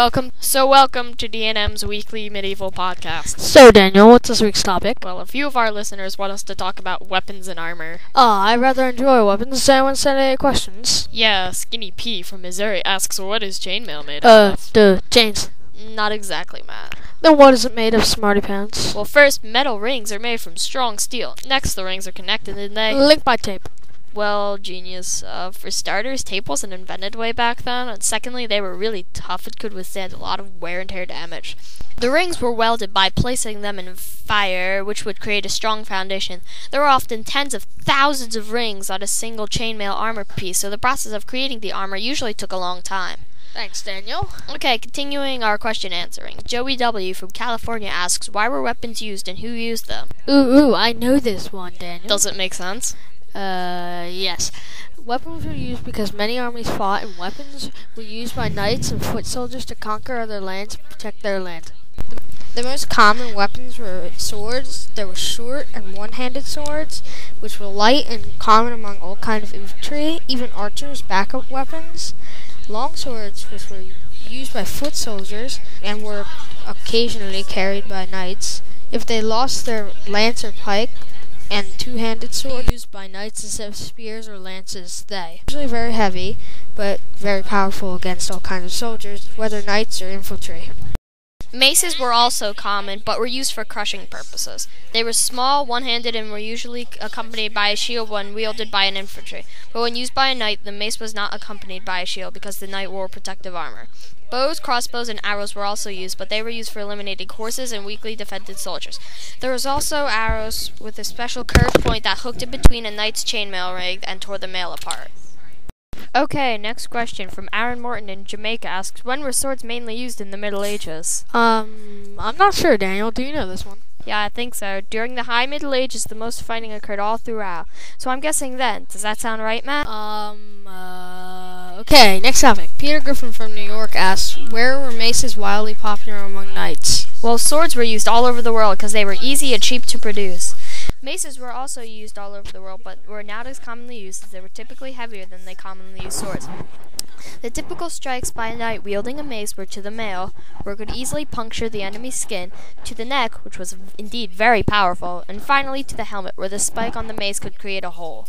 welcome to D&M's weekly medieval podcast. So, Daniel, what's this week's topic? Well, a few of our listeners want us to talk about weapons and armor. I rather enjoy weapons. Does anyone send any questions? Yeah, Skinny P from Missouri asks, what is chainmail made out of? The chains. Not exactly, Matt. Then what is it made of, smarty pants? Well, first, metal rings are made from strong steel. Next, the rings are connected and they... Linked by tape. Well, genius. For starters, tape wasn't invented way back then, and secondly, they were really tough and could withstand a lot of wear and tear damage. The rings were welded by placing them in fire, which would create a strong foundation. There were often tens of thousands of rings on a single chainmail armor piece, so the process of creating the armor usually took a long time. Thanks, Daniel. Okay, continuing our question answering. Joey W. from California asks, why were weapons used and who used them? Ooh, I know this one, Daniel. Does it make sense? Yes. Weapons were used because many armies fought, and weapons were used by knights and foot soldiers to conquer other lands and protect their land. The most common weapons were swords. There were short and one-handed swords, which were light and common among all kinds of infantry, even archers' backup weapons. Long swords, which were used by foot soldiers and were occasionally carried by knights. If they lost their lance or pike, and two-handed sword used by knights instead of spears or lances. They usually very heavy, but very powerful against all kinds of soldiers, whether knights or infantry. Maces were also common, but were used for crushing purposes. They were small, one-handed, and were usually accompanied by a shield when wielded by an infantry. But when used by a knight, the mace was not accompanied by a shield because the knight wore protective armor. Bows, crossbows, and arrows were also used, but they were used for eliminating horses and weakly defended soldiers. There was also arrows with a special curved point that hooked in between a knight's chainmail ring and tore the mail apart. Okay, next question from Aaron Morton in Jamaica asks, when were swords mainly used in the Middle Ages? I'm not sure, Daniel. Do you know this one? Yeah, I think so. During the High Middle Ages, the most fighting occurred all throughout. So I'm guessing then. Does that sound right, Matt? Okay, next topic. Peter Griffin from New York asks, where were maces wildly popular among knights? Well, swords were used all over the world because they were easy and cheap to produce. Maces were also used all over the world, but were not as commonly used as they were typically heavier than they commonly used swords. The typical strikes by a knight wielding a mace were to the mail, where it could easily puncture the enemy's skin, to the neck, which was indeed very powerful, and finally to the helmet, where the spike on the mace could create a hole.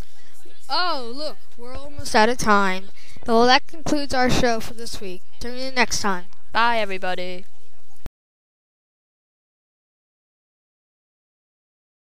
Oh, look, we're almost out of time. Well, that concludes our show for this week. Tune in next time. Bye, everybody.